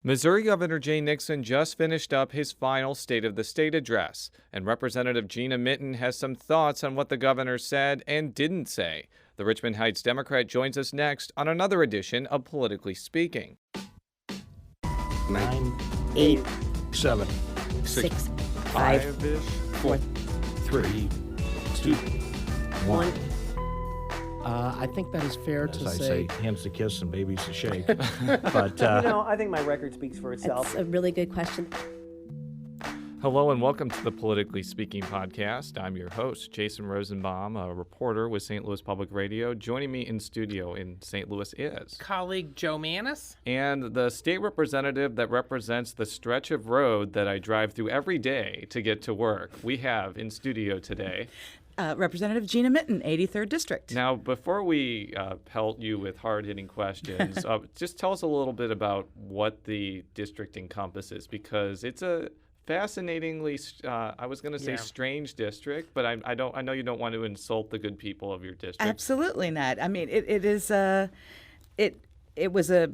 Missouri Governor Jay Nixon just finished up his final State of the State address, and Representative Gina Mitten has some thoughts on what the governor said and didn't say. The Richmond Heights Democrat joins us next on another edition of Politically Speaking. 9, 8, 7, 6, 5-ish. 4, 3, 2, 1. I think that is fair As to I say. say, hands to kiss and babies to shake. But I think my record speaks for itself. That's a really good question. Hello and welcome to the Politically Speaking podcast. I'm your host, Jason Rosenbaum, a reporter with St. Louis Public Radio. Joining me in studio in St. Louis is colleague Joe Mannies and the state representative that represents the stretch of road that I drive through every day to get to work. We have in studio today Representative Gina Mitten, 83rd District. Now, before we pelt you with hard-hitting questions, just tell us a little bit about what the district encompasses, because it's a fascinatingly, I was going to say strange district, but I know you don't want to insult the good people of your district. Absolutely not. I mean, it was a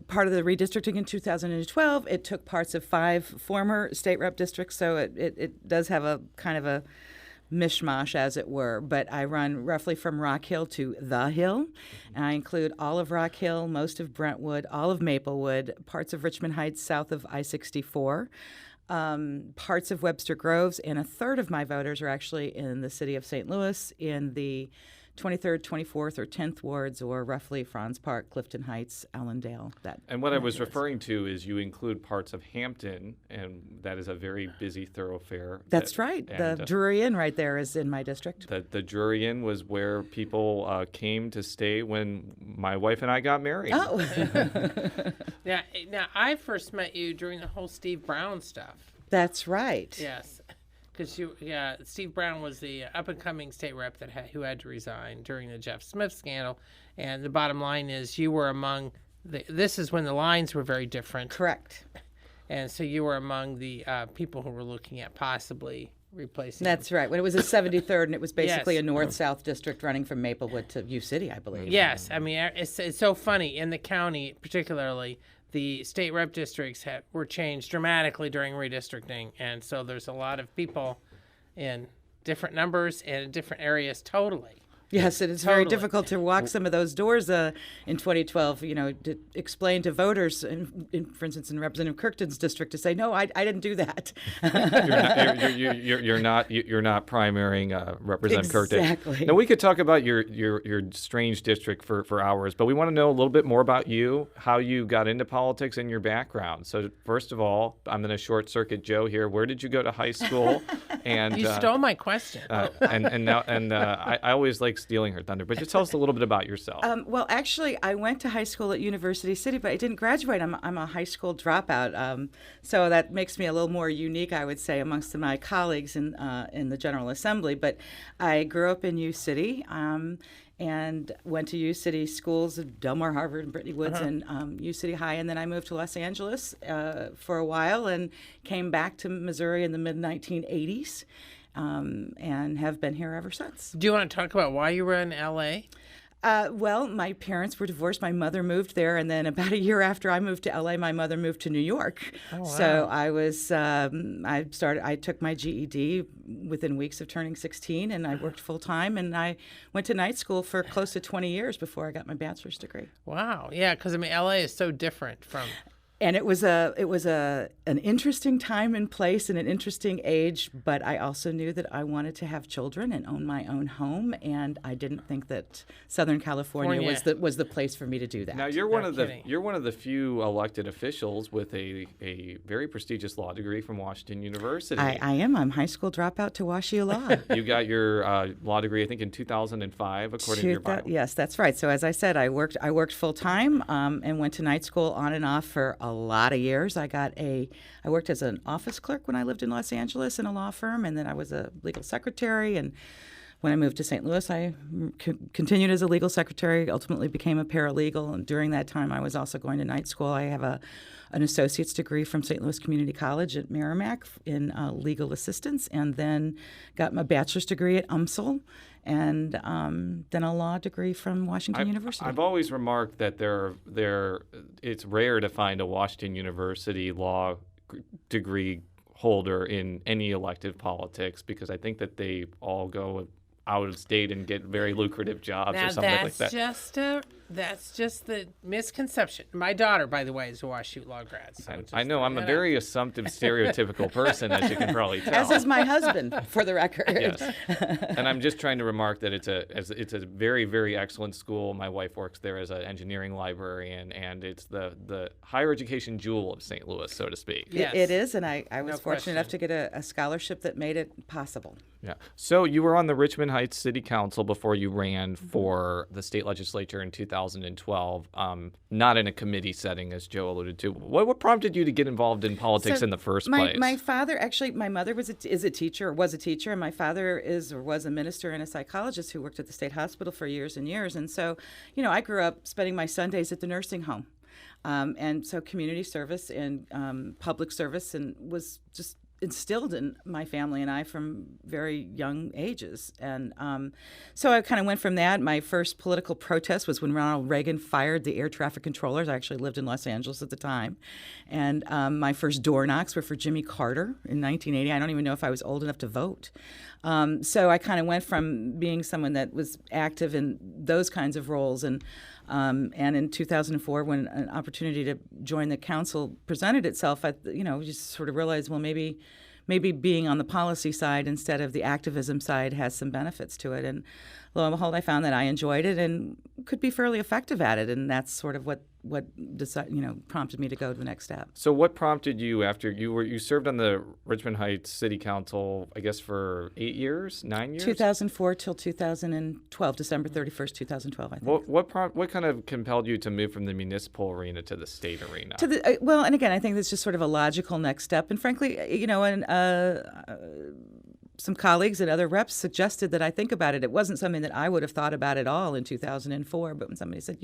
part of the redistricting in 2012. It took parts of 5 former state rep districts, so it does have a kind of a mishmash, as it were, but I run roughly from Rock Hill to The Hill, and I include all of Rock Hill, most of Brentwood, all of Maplewood, parts of Richmond Heights south of I-64, parts of Webster Groves, and a third of my voters are actually in the city of St. Louis in the 23rd, 24th, or 10th wards, or roughly Franz Park, Clifton Heights, Allendale. And what I was referring to is you include parts of Hampton, and that is a very busy thoroughfare. That's right. The Drury Inn right there is in my district. The Drury Inn was where people came to stay when my wife and I got married. Oh. Now, I first met you during the whole Steve Brown stuff. That's right. Yes. Because Steve Brown was the up-and-coming state rep who had to resign during the Jeff Smith scandal, and the bottom line is you were among this is when the lines were very different. Correct. And so you were among the people who were looking at possibly replacing. That's right. When it was a 73rd, and it was basically Yes. a north-south district running from Maplewood to U City, I believe. Yes, I mean it's so funny in the county, particularly. The state rep districts were changed dramatically during redistricting, and so there's a lot of people in different numbers and in different areas totally. Yes, it is very difficult to walk some of those doors in 2012, to explain to voters, for instance, in Representative Kirkton's district, to say, no, I didn't do that. You're not primarying Representative Kirkton. Exactly. Now, we could talk about your strange district for hours, but we want to know a little bit more about you, how you got into politics, and your background. So, first of all, I'm going to short circuit Joe here. Where did you go to high school? And you stole my question. I always like stealing her thunder, but just tell us a little bit about yourself. Well, actually, I went to high school at University City, but I didn't graduate. I'm a high school dropout, so that makes me a little more unique, I would say, amongst my colleagues in the General Assembly. But I grew up in U City. And went to U City schools, Delmar, Harvard, and Brittany Woods, and U City High. And then I moved to Los Angeles for a while and came back to Missouri in the mid-1980s and have been here ever since. Do you want to talk about why you were in L.A.? Well, my parents were divorced. My mother moved there, and then about a year after I moved to L.A., my mother moved to New York. Oh, wow. So I took my GED within weeks of turning 16, and I worked full time, and I went to night school for close to 20 years before I got my bachelor's degree. Wow, yeah, because L.A. is so different from. And it was an interesting time and place and an interesting age, but I also knew that I wanted to have children and own my own home, and I didn't think that Southern California was the place for me to do that. Now you're one of the few elected officials with a very prestigious law degree from Washington University. I am. I'm high school dropout to WashU Law. You got your law degree, I think, in 2005, according to your bio. Yes, that's right. So as I said, I worked full time and went to night school on and off for a lot of years. I worked as an office clerk when I lived in Los Angeles in a law firm, and then I was a legal secretary. And when I moved to St. Louis, I continued as a legal secretary, ultimately became a paralegal. And during that time, I was also going to night school. I have an associate's degree from St. Louis Community College at Merrimack in legal assistance, and then got my bachelor's degree at UMSL and then a law degree from Washington University. I've always remarked that it's rare to find a Washington University law degree holder in any elective politics, because I think that they all go out of state and get very lucrative jobs Now or something like that. that's just the misconception. My daughter, by the way, is a WashU law grad. So I know I'm a very assumptive, stereotypical person, as you can probably tell. As is my husband, for the record. Yes. And I'm just trying to remark that it's a very, very excellent school. My wife works there as an engineering librarian, and it's the higher education jewel of St. Louis, so to speak. Yes. It is, and I was No fortunate enough to question. get a scholarship that made it possible. Yeah. So you were on the Richmond Heights City Council before you ran for the state legislature in 2012, not in a committee setting, as Joe alluded to. What prompted you to get involved in politics in the first place? My father, actually, my mother is a teacher, and my father was a minister and a psychologist who worked at the state hospital for years and years. And so, I grew up spending my Sundays at the nursing home. And so community service and public service was just instilled in my family and I from very young ages. And so I kind of went from that. My first political protest was when Ronald Reagan fired the air traffic controllers. I actually lived in Los Angeles at the time. And my first door knocks were for Jimmy Carter in 1980. I don't even know if I was old enough to vote. So I kind of went from being someone that was active in those kinds of roles. And in 2004, when an opportunity to join the council presented itself, I just sort of realized, well, maybe being on the policy side instead of the activism side has some benefits to it. And lo and behold, I found that I enjoyed it and could be fairly effective at it. And that's sort of what prompted me to go to the next step. So what prompted you after you served on the Richmond Heights City Council, I guess, for 9 years? 2004 till 2012, December 31st, 2012, I think. What kind of compelled you to move from the municipal arena to the state arena? Well, and again, I think that's just sort of a logical next step. And frankly, some colleagues and other reps suggested that I think about it. It wasn't something that I would have thought about at all in 2004, but when somebody said,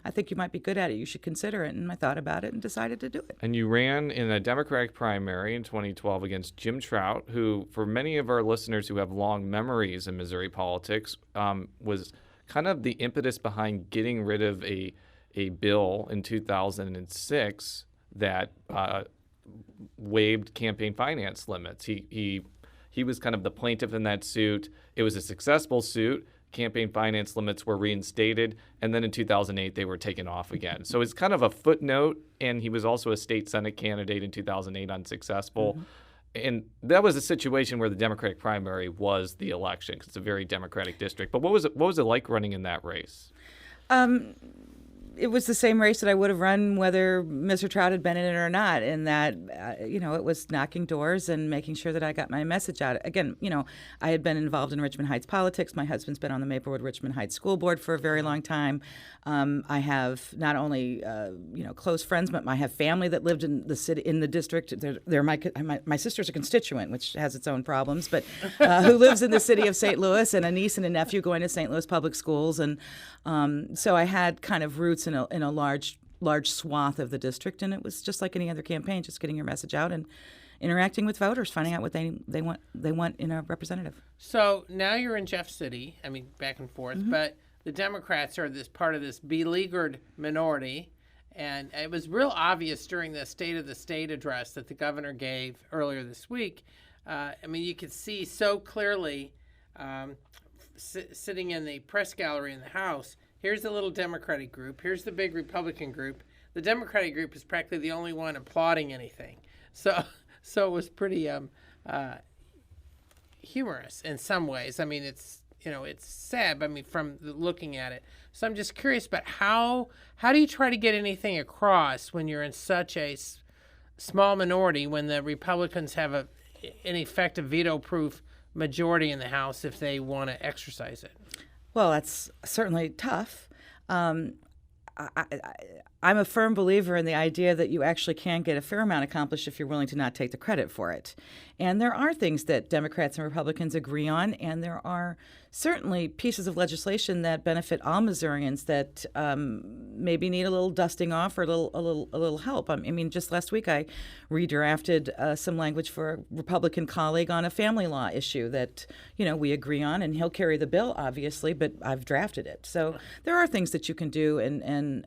I think you might be good at it, you should consider it, and I thought about it and decided to do it. And you ran in a Democratic primary in 2012 against Jim Trout, who, for many of our listeners who have long memories in Missouri politics, was kind of the impetus behind getting rid of a bill in 2006 that waived campaign finance limits. He was kind of the plaintiff in that suit. It was a successful suit. Campaign finance limits were reinstated, and then in 2008 they were taken off again. So it's kind of a footnote, and he was also a state Senate candidate in 2008, unsuccessful. Mm-hmm. And that was a situation where the Democratic primary was the election, because it's a very Democratic district. But what was it like running in that race? It was the same race that I would have run whether Mr. Trout had been in it or not, in that, it was knocking doors and making sure that I got my message out. Again, I had been involved in Richmond Heights politics. My husband's been on the Maplewood Richmond Heights School Board for a very long time. I have not only, close friends, but I have family that lived in the city, in the district. They're my sister's a constituent, which has its own problems, but who lives in the city of St. Louis, and a niece and a nephew going to St. Louis public schools. And so I had kind of roots in a large swath of the district, and it was just like any other campaign, just getting your message out and interacting with voters, finding out what they want in a representative. So now you're in Jeff City, back and forth, Mm-hmm. but the Democrats are this part of this beleaguered minority, and it was real obvious during the State of the State address that the governor gave earlier this week. You could see so clearly sitting in the press gallery in the House, here's the little Democratic group, here's the big Republican group. The Democratic group is practically the only one applauding anything. So it was pretty humorous in some ways. It's sad, from looking at it. So I'm just curious about how do you try to get anything across when you're in such a small minority, when the Republicans have an effective veto-proof majority in the House if they want to exercise it? Well, that's certainly tough. I'm a firm believer in the idea that you actually can get a fair amount accomplished if you're willing to not take the credit for it. And there are things that Democrats and Republicans agree on, and there are certainly pieces of legislation that benefit all Missourians that maybe need a little dusting off or a little help. I mean, just last week I redrafted some language for a Republican colleague on a family law issue that, we agree on, and he'll carry the bill, obviously, but I've drafted it. So there are things that you can do and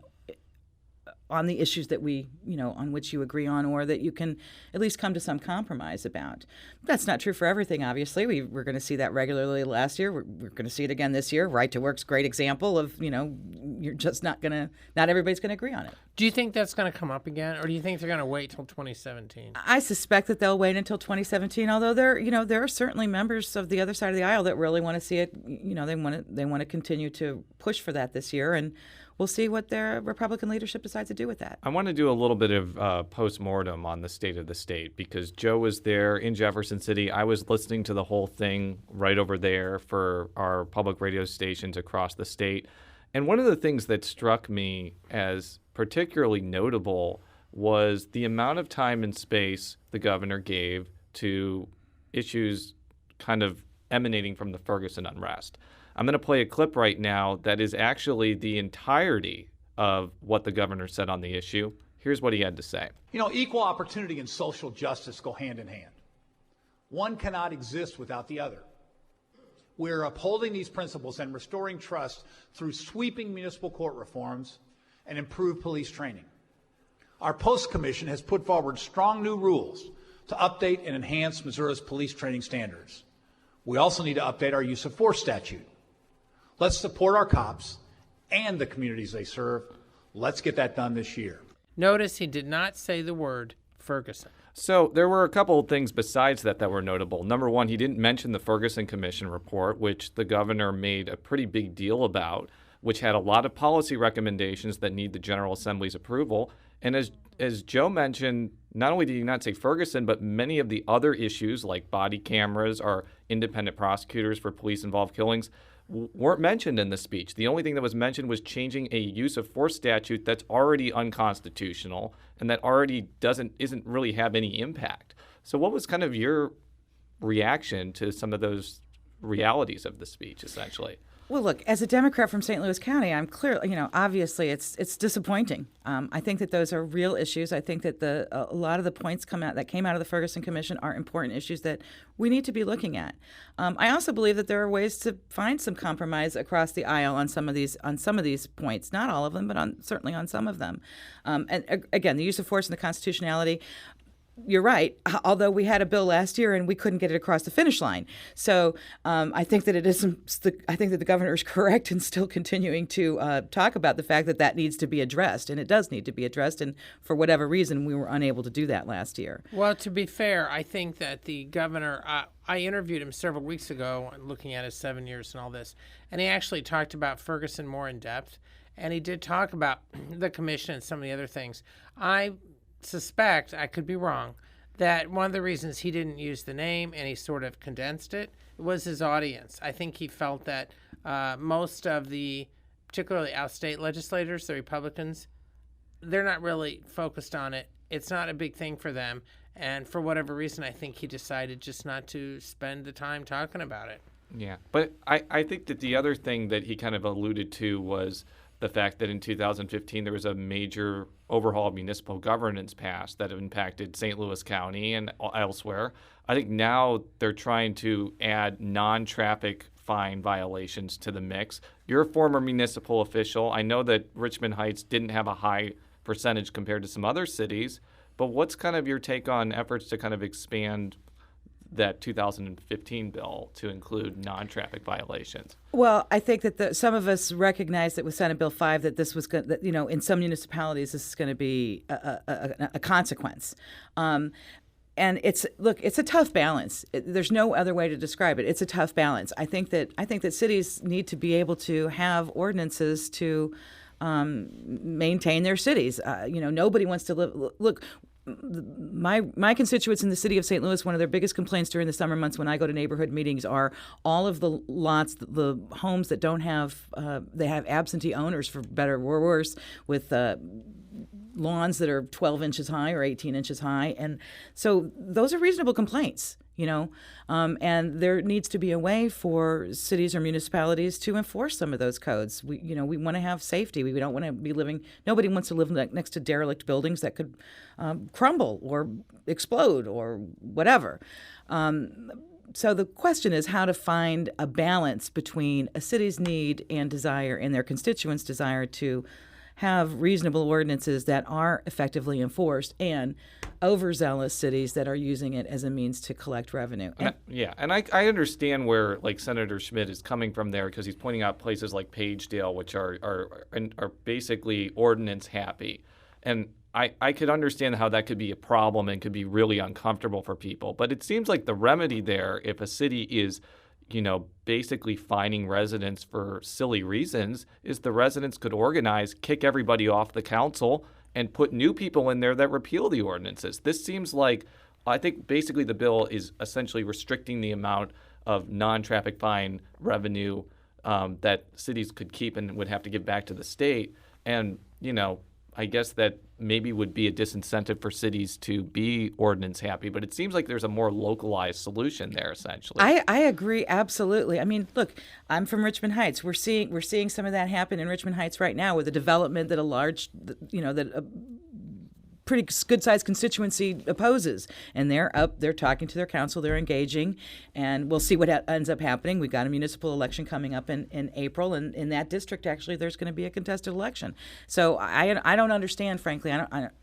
on the issues that on which you agree on, or that you can at least come to some compromise about. That's not true for everything, obviously. We're going to see that regularly last year. We're going to see it again this year. Right to Work's a great example of, you're just not everybody's going to agree on it. Do you think that's going to come up again, or do you think they're going to wait till 2017? I suspect that they'll wait until 2017, although there are certainly members of the other side of the aisle that really want to see it. They want to continue to push for that this year, and we'll see what their Republican leadership decides to do with that. I want to do a little bit of post-mortem on the state of the state, because Joe was there in Jefferson City. I was listening to the whole thing right over there for our public radio stations across the state. And one of the things that struck me as particularly notable was the amount of time and space the governor gave to issues kind of emanating from the Ferguson unrest. I'm going to play a clip right now that is actually the entirety of what the governor said on the issue. Here's what he had to say. Equal opportunity and social justice go hand in hand. One cannot exist without the other. We're upholding these principles and restoring trust through sweeping municipal court reforms and improved police training. Our Post Commission has put forward strong new rules to update and enhance Missouri's police training standards. We also need to update our use of force statute. Let's support our cops and the communities they serve. Let's get that done this year. Notice he did not say the word Ferguson. So there were a couple of things besides that were notable. Number one, he didn't mention the Ferguson Commission report, which the governor made a pretty big deal about, which had a lot of policy recommendations that need the General Assembly's approval. And as Joe mentioned, not only did he not say Ferguson, but many of the other issues like body cameras or independent prosecutors for police-involved killings weren't mentioned in the speech. The only thing that was mentioned was changing a use of force statute that's already unconstitutional and that already isn't really have any impact. So what was kind of your reaction to some of those realities of the speech, essentially? Well, look, as a Democrat from St. Louis County, I'm clearly, obviously it's disappointing. I think that those are real issues. I think that a lot of the points that came out of the Ferguson Commission are important issues that we need to be looking at. I also believe that there are ways to find some compromise across the aisle on some of these points. Not all of them, but certainly on some of them. And again, the use of force and the constitutionality. You're right. Although we had a bill last year and we couldn't get it across the finish line, so I think that I think that the governor is correct in still continuing to talk about the fact that needs to be addressed, and it does need to be addressed. And for whatever reason, we were unable to do that last year. Well, to be fair, I think that the governor. I interviewed him several weeks ago, looking at his 7 years and all this, and he actually talked about Ferguson more in depth, and he did talk about the commission and some of the other things. I suspect, I could be wrong, that one of the reasons he didn't use the name and he sort of condensed it was his audience. I think he felt that most of the, particularly out-state legislators, the Republicans, they're not really focused on it. It's not a big thing for them. And for whatever reason, I think he decided just not to spend the time talking about it. Yeah, but I think that the other thing that he kind of alluded to was the fact that in 2015 there was a major overhaul of municipal governance passed that impacted St. Louis County and elsewhere. I think now they're trying to add non-traffic fine violations to the mix. You're a former municipal official. I know that Richmond Heights didn't have a high percentage compared to some other cities, but what's kind of your take on efforts to kind of expand that 2015 bill to include non-traffic violations? Well, I think that some of us recognize that with Senate Bill 5 that this was going that in some municipalities this is going to be a consequence. And it's a tough balance. There's no other way to describe it. It's a tough balance. I think that cities need to be able to have ordinances to maintain their cities. Nobody wants to live. Look, my constituents in the city of St. Louis, one of their biggest complaints during the summer months when I go to neighborhood meetings are all of the lots, the homes that don't have, they have absentee owners, for better or worse, with lawns that are 12 inches high or 18 inches high. And so those are reasonable complaints, and there needs to be a way for cities or municipalities to enforce some of those codes. We want to have safety. We don't want to be nobody wants to live next to derelict buildings that could crumble or explode or whatever. So the question is how to find a balance between a city's need and desire and their constituents' desire to have reasonable ordinances that are effectively enforced and overzealous cities that are using it as a means to collect revenue. And I understand where Senator Schmidt is coming from there, because he's pointing out places like Pagedale, which are basically ordinance happy. And I could understand how that could be a problem and could be really uncomfortable for people. But it seems like the remedy there, if a city is basically fining residents for silly reasons, is the residents could organize, kick everybody off the council, and put new people in there that repeal the ordinances. This seems like, I think basically the bill is essentially restricting the amount of non-traffic fine revenue that cities could keep and would have to give back to the state. And, I guess that maybe would be a disincentive for cities to be ordinance happy, but it seems like there's a more localized solution there, essentially. I agree absolutely. I mean, look, I'm from Richmond Heights. We're seeing some of that happen in Richmond Heights right now with the development that a pretty good-sized constituency opposes, and they're talking to their council, they're engaging, and we'll see what ends up happening. We've got a municipal election coming up in April, and in that district, actually, there's going to be a contested election. So I don't understand, frankly,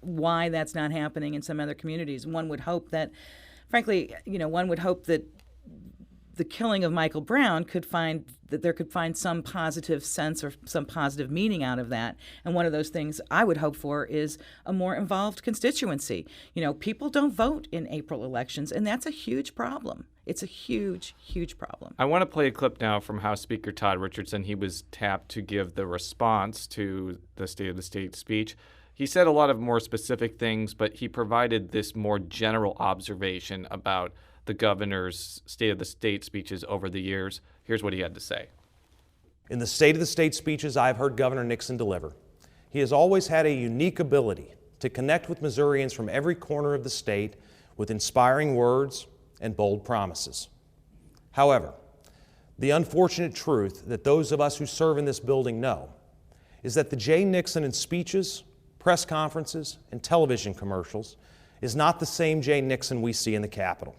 why that's not happening in some other communities. One would hope that, frankly, the killing of Michael Brown could find some positive sense or some positive meaning out of that. And one of those things I would hope for is a more involved constituency. People don't vote in April elections, and that's a huge problem. It's a huge, huge problem. I want to play a clip now from House Speaker Todd Richardson. He was tapped to give the response to the State of the State speech. He said a lot of more specific things, but he provided this more general observation about the governor's State of the State speeches over the years. Here's what he had to say. In the State of the State speeches I've heard Governor Nixon deliver, he has always had a unique ability to connect with Missourians from every corner of the state with inspiring words and bold promises. However, the unfortunate truth that those of us who serve in this building know is that the Jay Nixon in speeches, press conferences, and television commercials is not the same Jay Nixon we see in the Capitol.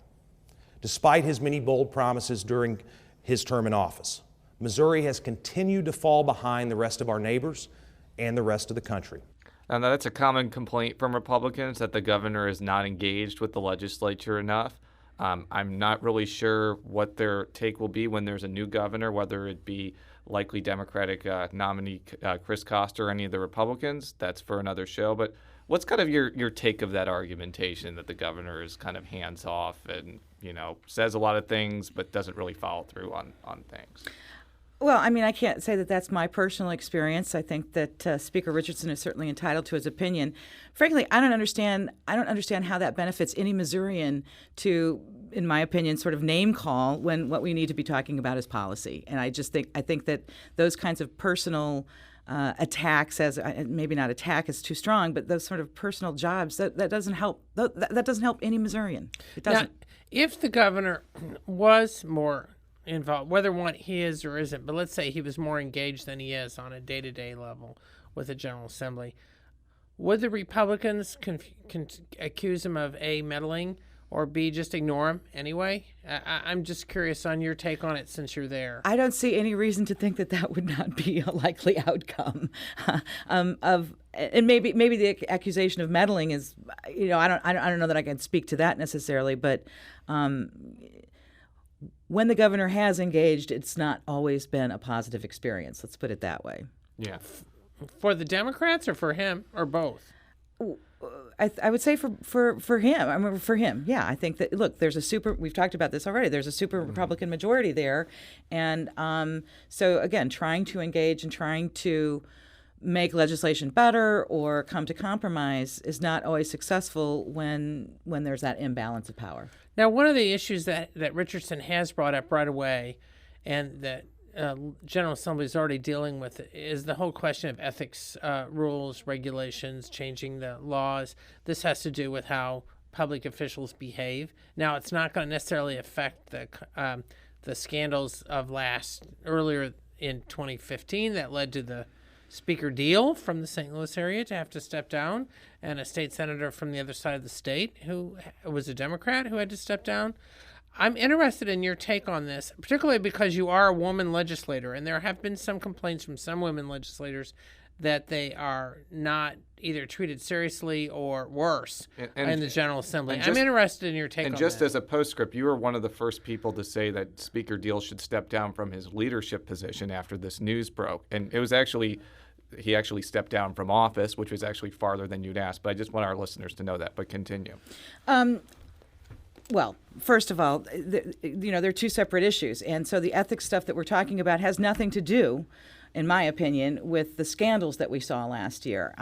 Despite his many bold promises during his term in office, Missouri has continued to fall behind the rest of our neighbors and the rest of the country. Now, that's a common complaint from Republicans, that the governor is not engaged with the legislature enough. I'm not really sure what their take will be when there's a new governor, whether it be likely Democratic nominee Chris Koster or any of the Republicans. That's for another show. But what's kind of your take of that argumentation that the governor is kind of hands off and, says a lot of things but doesn't really follow through on things? Well, I mean, I can't say that that's my personal experience. I think that Speaker Richardson is certainly entitled to his opinion. Frankly, I don't understand how that benefits any Missourian to, in my opinion, sort of name call when what we need to be talking about is policy. And I think that those kinds of personal attacks, as maybe not attack is too strong, but those sort of personal jobs that doesn't help. That doesn't help any Missourian. It doesn't. Now, if the governor was more involved, whether he is or isn't, but let's say he was more engaged than he is on a day-to-day level with the General Assembly, would the Republicans accuse him of A, meddling, or B, just ignore him anyway? I'm just curious on your take on it since you're there. I don't see any reason to think that would not be a likely outcome. And maybe the accusation of meddling is, I don't know that I can speak to that necessarily, but when the governor has engaged, it's not always been a positive experience. Let's put it that way. Yeah. For the Democrats or for him or both? I would say for him. I mean, for him, yeah. I think that, look, we've talked about this already, there's a super Republican majority there. And so, again, trying to engage and trying to make legislation better or come to compromise is not always successful when there's that imbalance of power. Now, one of the issues that Richardson has brought up right away, and that General Assembly is already dealing with, is the whole question of ethics rules, regulations, changing the laws. This has to do with how public officials behave. Now, it's not going to necessarily affect the scandals of earlier in 2015 that led to the Speaker Deal from the St. Louis area to have to step down, and a state senator from the other side of the state who was a Democrat who had to step down. I'm interested in your take on this, particularly because you are a woman legislator, and there have been some complaints from some women legislators that they are not either treated seriously or worse in the General Assembly. I'm interested in your take on that. And just as a postscript, you were one of the first people to say that Speaker Deal should step down from his leadership position after this news broke. And it was he actually stepped down from office, which was actually farther than you'd asked. But I just want our listeners to know that. But continue. Well, first of all, they're two separate issues. And so the ethics stuff that we're talking about has nothing to do, in my opinion, with the scandals that we saw last year.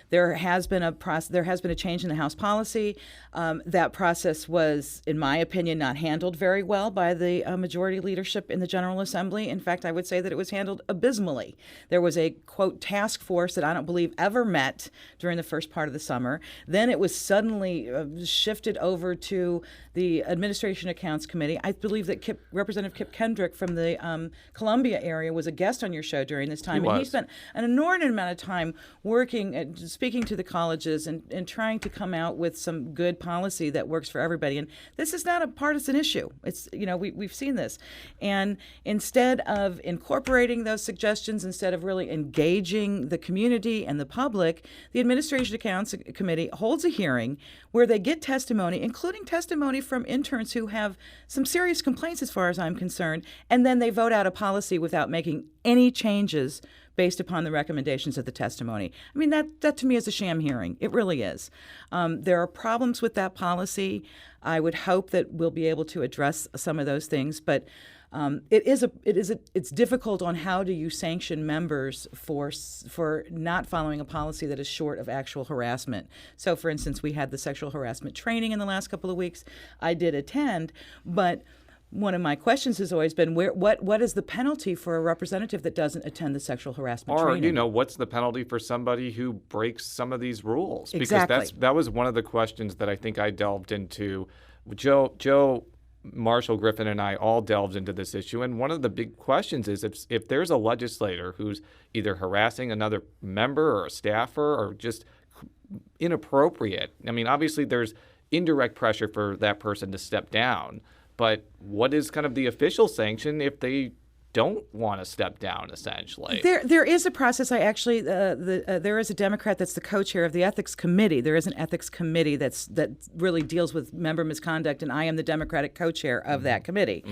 There has been a change in the House policy. That process was, in my opinion, not handled very well by the majority leadership in the General Assembly. In fact, I would say that it was handled abysmally. There was a, quote, task force that I don't believe ever met during the first part of the summer. Then it was suddenly shifted over to the Administration Accounts Committee. I believe that Representative Kip Kendrick from the Columbia area was a guest on your show during this time. And he spent an inordinate amount of time working, speaking to the colleges and trying to come out with some good policy that works for everybody. And this is not a partisan issue. It's, we've seen this. And instead of incorporating those suggestions, instead of really engaging the community and the public, the Administration Accounts Committee holds a hearing where they get testimony, including testimony from interns who have some serious complaints as far as I'm concerned, and then they vote out a policy without making any changes based upon the recommendations of the testimony. I mean, that to me is a sham hearing. It really is. There are problems with that policy. I would hope that we'll be able to address some of those things, but it's difficult on how do you sanction members for not following a policy that is short of actual harassment. So, for instance, we had the sexual harassment training in the last couple of weeks. I did attend, but one of my questions has always been what is the penalty for a representative that doesn't attend the sexual harassment training? Or, what's the penalty for somebody who breaks some of these rules? Exactly. Because that was one of the questions that I think I delved into. Joe Marshall Griffin and I all delved into this issue, and one of the big questions is if there's a legislator who's either harassing another member or a staffer or just inappropriate. I mean, obviously there's indirect pressure for that person to step down, but what is kind of the official sanction if they don't want to step down, essentially? There is a process. I actually there is a Democrat that's the co-chair of the ethics committee. There is an ethics committee that really deals with member misconduct, and I am the Democratic co-chair of that committee,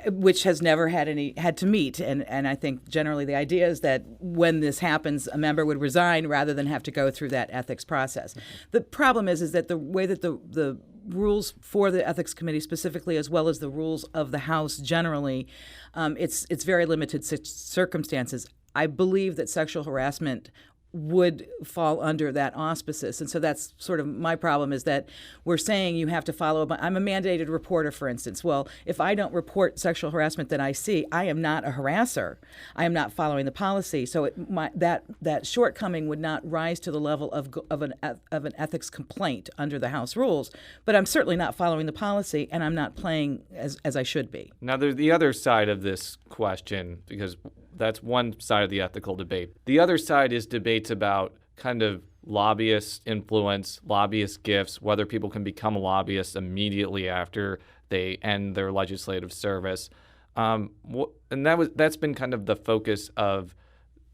which has never had to meet. And I think generally the idea is that when this happens, a member would resign rather than have to go through that ethics process. The problem is that the way that the rules for the ethics committee specifically, as well as the rules of the House generally, it's very limited circumstances. I believe that sexual harassment would fall under that auspices. And so that's sort of my problem, is that we're saying you have to follow. I'm a mandated reporter, for instance. Well, if I don't report sexual harassment that I see, I am not a harasser. I am not following the policy. So that shortcoming would not rise to the level of an ethics complaint under the House rules. But I'm certainly not following the policy, and I'm not playing as I should be. Now, there's the other side of this question, because that's one side of the ethical debate. The other side is debates about kind of lobbyist influence, lobbyist gifts, whether people can become lobbyists immediately after they end their legislative service. And that's been kind of the focus of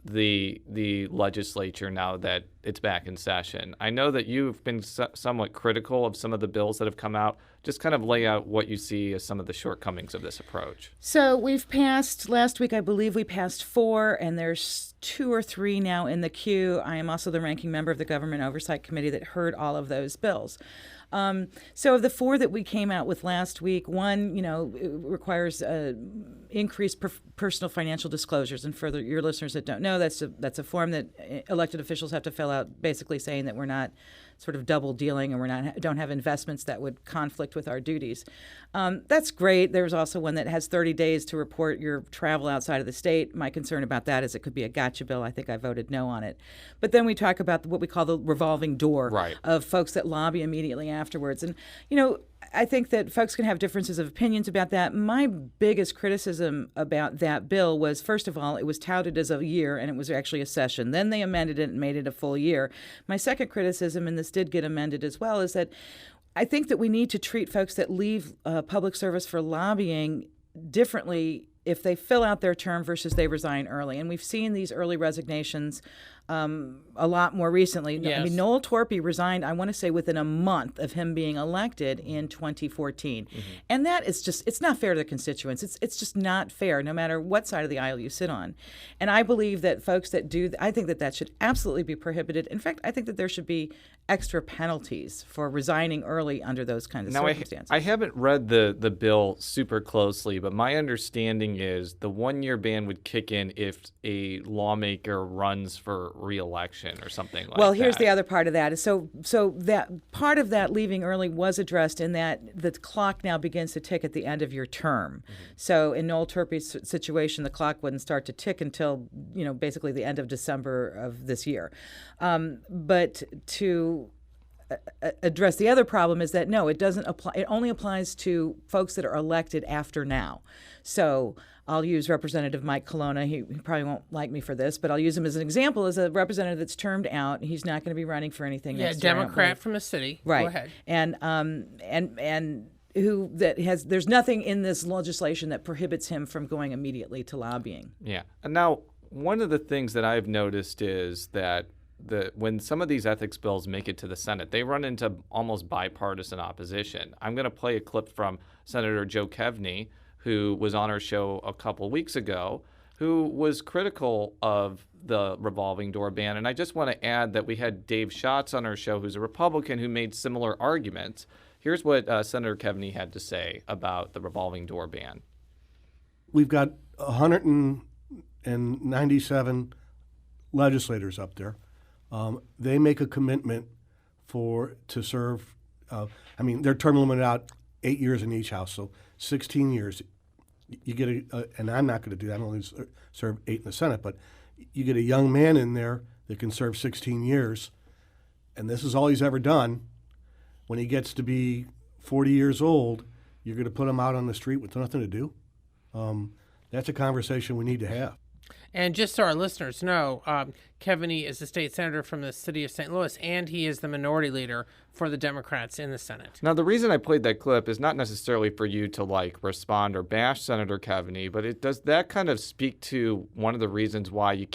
the legislature now that it's back in session. I know that you've been somewhat critical of some of the bills that have come out. Just kind of lay out what you see as some of the shortcomings of this approach. So we've passed, last week I believe we passed 4, and there's 2 or 3 now in the queue. I am also the ranking member of the Government Oversight Committee that heard all of those bills. So of the 4 that we came out with last week, one, requires increased personal financial disclosures. And for your listeners that don't know, that's a form that elected officials have to fill out, basically saying that we're not sort of double dealing and don't have investments that would conflict with our duties. That's great. There's also one that has 30 days to report your travel outside of the state. My concern about that is it could be a gotcha bill. I think I voted no on it. But then we talk about what we call the revolving door of folks that lobby immediately afterwards. And, I think that folks can have differences of opinions about that. My biggest criticism about that bill was, first of all, it was touted as a year, and it was actually a session. Then they amended it and made it a full year. My second criticism, and this did get amended as well, is that I think that we need to treat folks that leave public service for lobbying differently if they fill out their term versus they resign early. And we've seen these early resignations a lot more recently. Yes. I mean, Noel Torpy resigned, I want to say, within a month of him being elected in 2014. And that is just, it's not fair to the constituents. It's just not fair, no matter what side of the aisle you sit on. And I believe that folks that do, I think that should absolutely be prohibited. In fact, I think that there should be extra penalties for resigning early under those kinds of circumstances. I haven't read the bill super closely, but my understanding is the 1-year ban would kick in if a lawmaker runs for re-election or something like that. Well, here's the other part of that. So that part of that leaving early was addressed in that the clock now begins to tick at the end of your term. So in Noel Turpy's situation, the clock wouldn't start to tick until, basically the end of December of this year. But to address the other problem is that, no, it doesn't apply. It only applies to folks that are elected after now. So I'll use Representative Mike Colonna. He probably won't like me for this, but I'll use him as an example as a representative that's termed out. He's not going to be running for anything next year. Democrat from the city. Right. Go ahead. And who that has, there's nothing in this legislation that prohibits him from going immediately to lobbying. Yeah. And now, one of the things that I've noticed is that when some of these ethics bills make it to the Senate, they run into almost bipartisan opposition. I'm going to play a clip from Senator Joe Kevney, who was on our show a couple weeks ago, who was critical of the revolving door ban. And I just want to add that we had Dave Schatz on our show, who's a Republican, who made similar arguments. Here's what Senator Kevney had to say about the revolving door ban. We've got 197 legislators up there. They make a commitment to serve. They're term limited out 8 years in each house, so 16 years. You get and I'm not going to do that. I'm only serve 8 in the Senate, but you get a young man in there that can serve 16 years, and this is all he's ever done. When he gets to be 40 years old, you're going to put him out on the street with nothing to do. That's a conversation we need to have. And just so our listeners know, Kevney is the state senator from the city of St. Louis, and he is the minority leader for the Democrats in the Senate. Now, the reason I played that clip is not necessarily for you to respond or bash Senator Kevney, but it does that kind of speak to one of the reasons why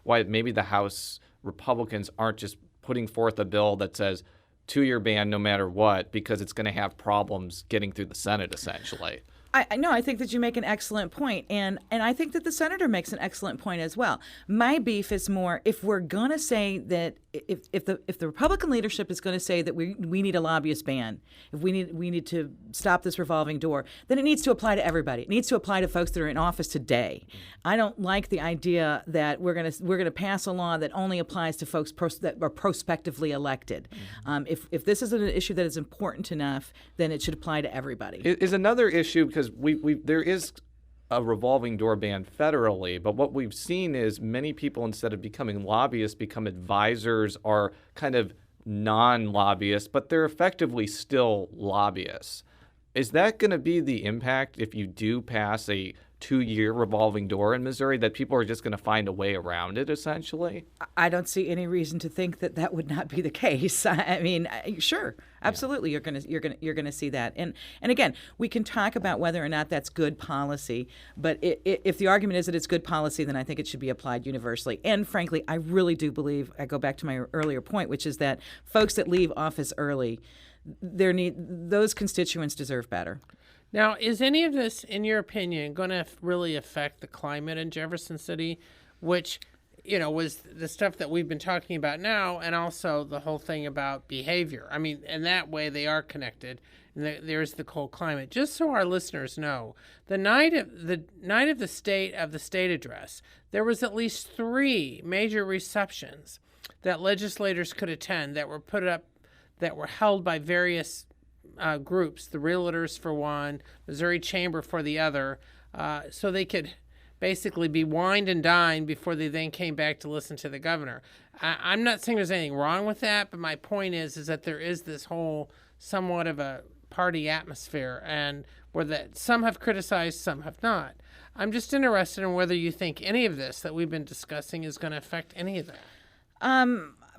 why maybe the House Republicans aren't just putting forth a bill that says 2-year ban no matter what, because it's going to have problems getting through the Senate essentially. I think that you make an excellent point, and I think that the senator makes an excellent point as well. My beef is more if we're going to say that if the Republican leadership is going to say that we need a lobbyist ban, if we need to stop this revolving door, then it needs to apply to everybody. It needs to apply to folks that are in office today. I don't like the idea that we're going to pass a law that only applies to folks that are prospectively elected. If this is an issue that is important enough, then it should apply to everybody. It is another issue because there is a revolving door ban federally, but what we've seen is many people, instead of becoming lobbyists, become advisors or kind of non-lobbyists, but they're effectively still lobbyists. Is that going to be the impact if you do pass a 2-year revolving door in Missouri, that people are just going to find a way around it, essentially? I don't see any reason to think that would not be the case. I mean, sure, absolutely, you're going to see that. And again, we can talk about whether or not that's good policy, but if the argument is that it's good policy, then I think it should be applied universally. And frankly, I really do believe, I go back to my earlier point, which is that folks that leave office early, those constituents deserve better. Now, is any of this, in your opinion, going to really affect the climate in Jefferson City, which was the stuff that we've been talking about now, and also the whole thing about behavior. I mean, in that way, they are connected. And there's the cold climate. Just so our listeners know, the night of the state address, there was at least 3 major receptions that legislators could attend that were put up, that were held by various groups, the Realtors for one, Missouri Chamber for the other, so they could basically be wined and dined before they then came back to listen to the governor. I'm not saying there's anything wrong with that, but my point is that there is this whole somewhat of a party atmosphere, and where that some have criticized, some have not. I'm just interested in whether you think any of this that we've been discussing is going to affect any of that.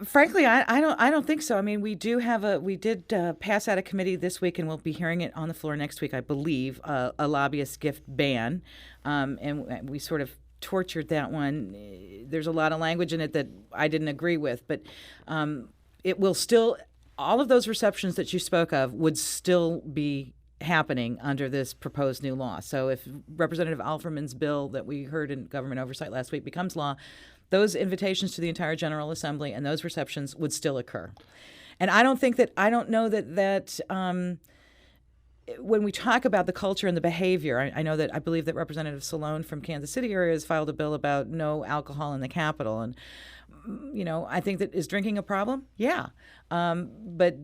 Frankly, I don't think so. I mean, we did pass out a committee this week, and we'll be hearing it on the floor next week, I believe, a lobbyist gift ban, and we sort of tortured that one. There's a lot of language in it that I didn't agree with, but it will still, all of those receptions that you spoke of would still be happening under this proposed new law. So if Representative Alferman's bill that we heard in government oversight last week becomes law, those invitations to the entire General Assembly and those receptions would still occur. And I don't know that when we talk about the culture and the behavior, I believe that Representative Salone from Kansas City area has filed a bill about no alcohol in the Capitol. And, I think that is drinking a problem? Yeah. But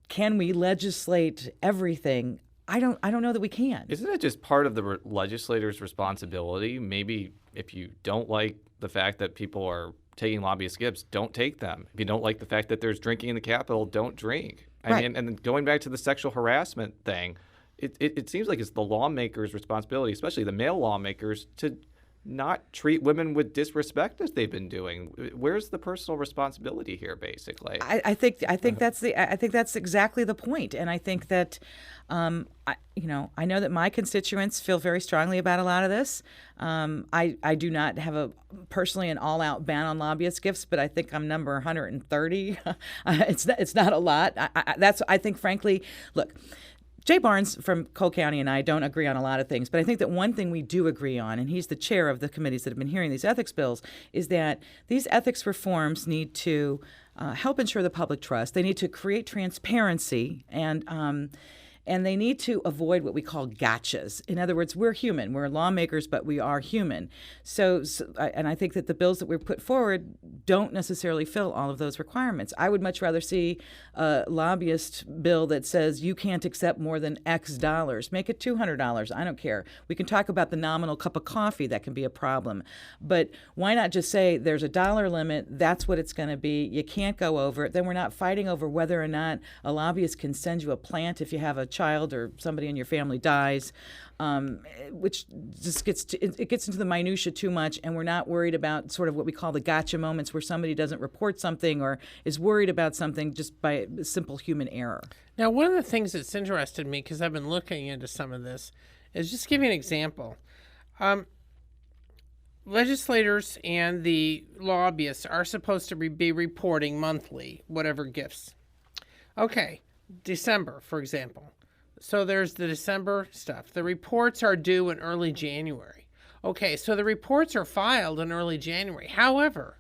can we legislate everything? I don't know that we can. Isn't it just part of the legislator's responsibility? Maybe if you don't like the fact that people are taking lobbyist gifts, don't take them. If you don't like the fact that there's drinking in the Capitol, don't drink. Right. And then going back to the sexual harassment thing, it seems like it's the lawmakers' responsibility, especially the male lawmakers, to not treat women with disrespect as they've been doing. Where's the personal responsibility here, basically? I think that's exactly the point, and I think that I know that my constituents feel very strongly about a lot of this. I do not have personally an all-out ban on lobbyist gifts, but I think I'm number 130. It's not a lot. I think, frankly, look. Jay Barnes from Cole County and I don't agree on a lot of things, but I think that one thing we do agree on, and he's the chair of the committees that have been hearing these ethics bills, is that these ethics reforms need to help ensure the public trust. They need to create transparency, and they need to avoid what we call gotchas. In other words, we're human. We're lawmakers, but we are human. And I think that the bills that we've put forward don't necessarily fill all of those requirements. I would much rather see a lobbyist bill that says you can't accept more than X dollars. Make it $200. I don't care. We can talk about the nominal cup of coffee. That can be a problem. But why not just say there's a dollar limit, that's what it's going to be, you can't go over it. Then we're not fighting over whether or not a lobbyist can send you a plant if you have a child or somebody in your family dies, which just gets into the minutia too much, and we're not worried about sort of what we call the gotcha moments where somebody doesn't report something or is worried about something just by simple human error. Now, one of the things that's interested me, because I've been looking into some of this, is just give you an example. Legislators and the lobbyists are supposed to be reporting monthly whatever gifts. Okay, December, for example. So there's the December stuff. The reports are due in early January. Okay, so the reports are filed in early January. However,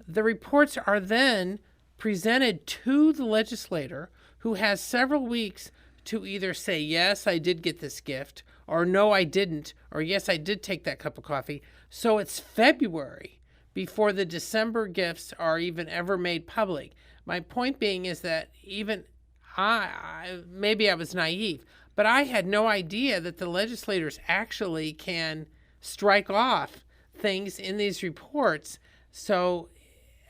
the reports are then presented to the legislator, who has several weeks to either say, yes, I did get this gift, or no, I didn't, or yes, I did take that cup of coffee. So it's February before the December gifts are even ever made public. My point being is that even maybe I was naive, but I had no idea that the legislators actually can strike off things in these reports. So,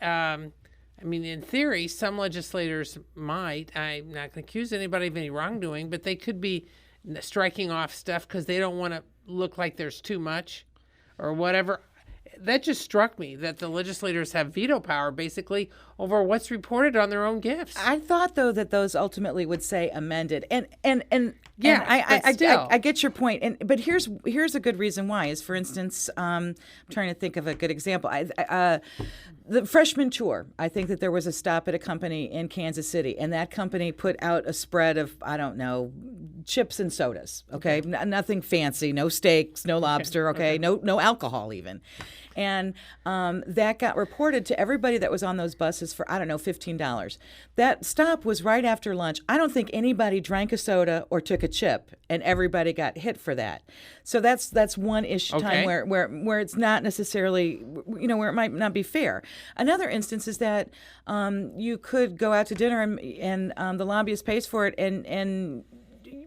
in theory, some legislators might, I'm not going to accuse anybody of any wrongdoing, but they could be striking off stuff because they don't want to look like there's too much or whatever. That just struck me that the legislators have veto power, basically, over what's reported on their own gifts. I thought, though, that those ultimately would say amended, and yeah, I get your point. But here's a good reason why. Is, for instance, I'm trying to think of a good example. The freshman tour. I think that there was a stop at a company in Kansas City, and that company put out a spread of, I don't know, chips and sodas. Okay, nothing fancy, no steaks, no lobster. Okay, no alcohol even. And that got reported to everybody that was on those buses for, I don't know, $15. That stop was right after lunch. I don't think anybody drank a soda or took a chip, and everybody got hit for that. So that's one issue time where it's not necessarily, where it might not be fair. Another instance is that you could go out to dinner and the lobbyist pays for it, and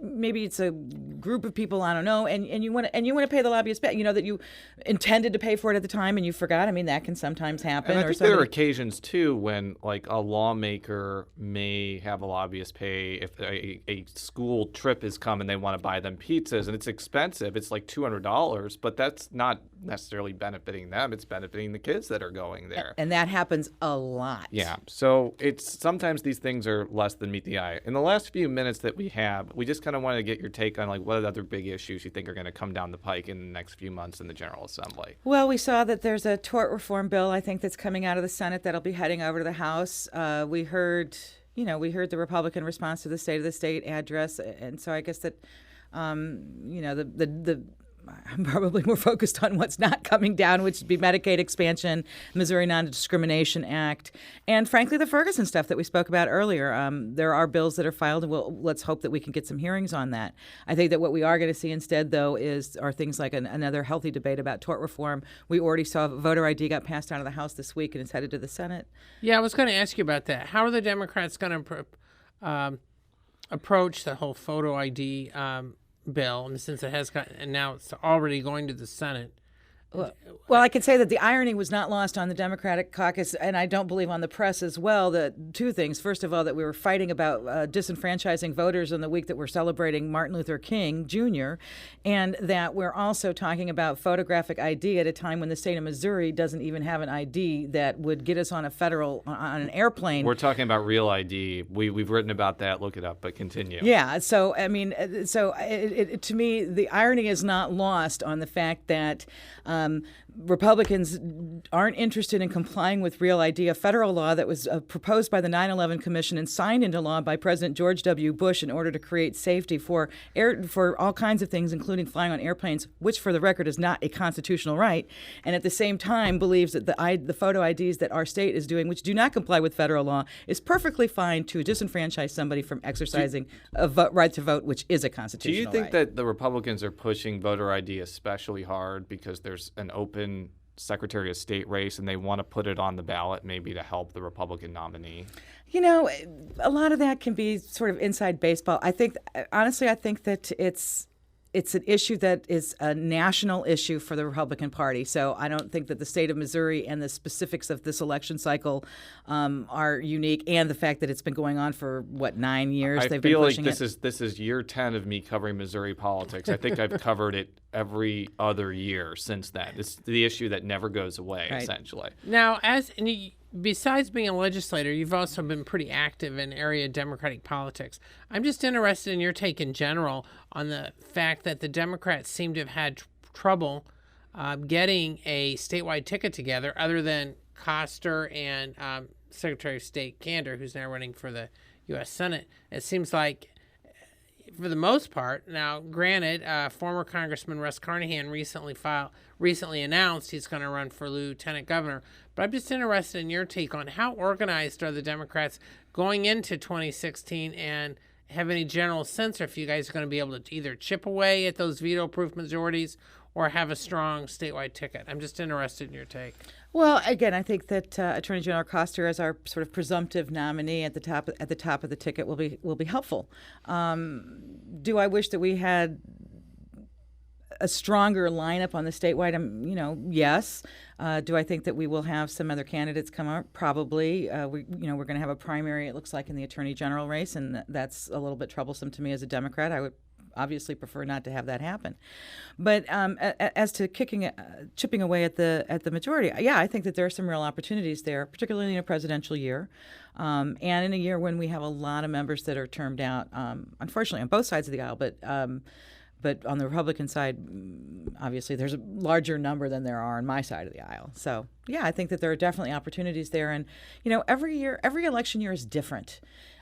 maybe it's a group of people, I don't know, and you want to pay the lobbyist back. That you intended to pay for it at the time and you forgot. I mean, that can sometimes happen. And I think there are occasions too when like a lawmaker may have a lobbyist pay if a school trip is coming, they want to buy them pizzas and it's expensive. It's like $200, but that's not necessarily benefiting them. It's benefiting the kids that are going there. And that happens a lot. Yeah. So it's sometimes these things are less than meet the eye. In the last few minutes that we have, we just kind of want to get your take on like what other big issues you think are going to come down the pike in the next few months in the General Assembly. Well, we saw that there's a tort reform bill, I think, that's coming out of the Senate that'll be heading over to the House. We heard the Republican response to the State of the State address, and so I guess that, I'm probably more focused on what's not coming down, which would be Medicaid expansion, Missouri Non-Discrimination Act, and frankly, the Ferguson stuff that we spoke about earlier. There are bills that are filed, and let's hope that we can get some hearings on that. I think that what we are going to see instead, though, are things like another healthy debate about tort reform. We already saw voter ID got passed out of the House this week, and it's headed to the Senate. Yeah, I was going to ask you about that. How are the Democrats going to approach the whole photo ID bill, and since it has gotten, and now it's already going to the Senate? Well, I can say that the irony was not lost on the Democratic caucus, and I don't believe on the press as well. That two things. First of all, that we were fighting about disenfranchising voters in the week that we're celebrating Martin Luther King Jr., and that we're also talking about photographic ID at a time when the state of Missouri doesn't even have an ID that would get us on an airplane. We're talking about real ID. We've written about that. Look it up, but continue. Yeah. So I mean, to me, the irony is not lost on the fact that Republicans aren't interested in complying with Real ID, a federal law that was proposed by the 9/11 Commission and signed into law by President George W. Bush in order to create safety for all kinds of things, including flying on airplanes, which, for the record, is not a constitutional right, and at the same time believes that the photo IDs that our state is doing, which do not comply with federal law, is perfectly fine to disenfranchise somebody from exercising a right to vote, which is a constitutional right. Do you think that the Republicans are pushing voter ID especially hard because there's an open Secretary of State race and they want to put it on the ballot maybe to help the Republican nominee? A lot of that can be sort of inside baseball. I think that it's an issue that is a national issue for the Republican Party. So I don't think that the state of Missouri and the specifics of this election cycle are unique, and the fact that it's been going on for 9 years. I feel like this is year 10 of me covering Missouri politics. I think I've covered it every other year since then. It's the issue that never goes away, essentially. Now, besides being a legislator, you've also been pretty active in area Democratic politics. I'm just interested in your take in general on the fact that the Democrats seem to have had trouble getting a statewide ticket together, other than Koster and Secretary of State Kander, who's now running for the U.S. Senate. It seems like, for the most part, now granted, former Congressman Russ Carnahan recently announced he's going to run for lieutenant governor. But I'm just interested in your take on how organized are the Democrats going into 2016, and have any general sense if you guys are going to be able to either chip away at those veto-proof majorities or have a strong statewide ticket. I'm just interested in your take. Well, again, I think that Attorney General Koster, as our sort of presumptive nominee at the top of the ticket, will be helpful. Do I wish that we had a stronger lineup on the statewide? Yes. Do I think that we will have some other candidates come up? Probably. We're going to have a primary, it looks like, in the Attorney General race, and that's a little bit troublesome to me as a Democrat. I would obviously prefer not to have that happen. But as to chipping away at the majority, yeah, I think that there are some real opportunities there, particularly in a presidential year, and in a year when we have a lot of members that are termed out, unfortunately, on both sides of the aisle, but on the Republican side, obviously, there's a larger number than there are on my side of the aisle. So, yeah, I think that there are definitely opportunities there. And, every election year is different.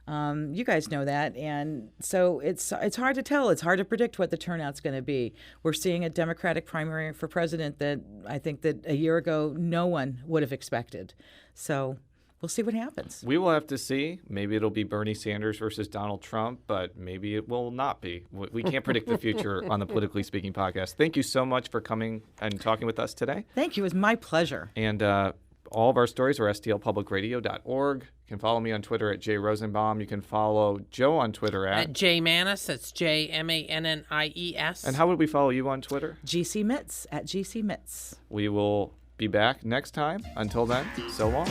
You guys know that, and so it's hard to tell. It's hard to predict what the turnout's going to be. We're seeing a Democratic primary for president that I think that a year ago no one would have expected. So we'll see what happens. We will have to see. Maybe it'll be Bernie Sanders versus Donald Trump, but maybe it will not be. We can't predict the future on the Politically Speaking podcast. Thank you so much for coming and talking with us today. Thank you. It was my pleasure. And all of our stories are stlpublicradio.org. You can follow me on Twitter at @Rosenbaum. You can follow Joe on Twitter at Mannies. That's JMANNIES. And how would we follow you on Twitter? GC Mitts at GC Mitts. We will be back next time. Until then, so long.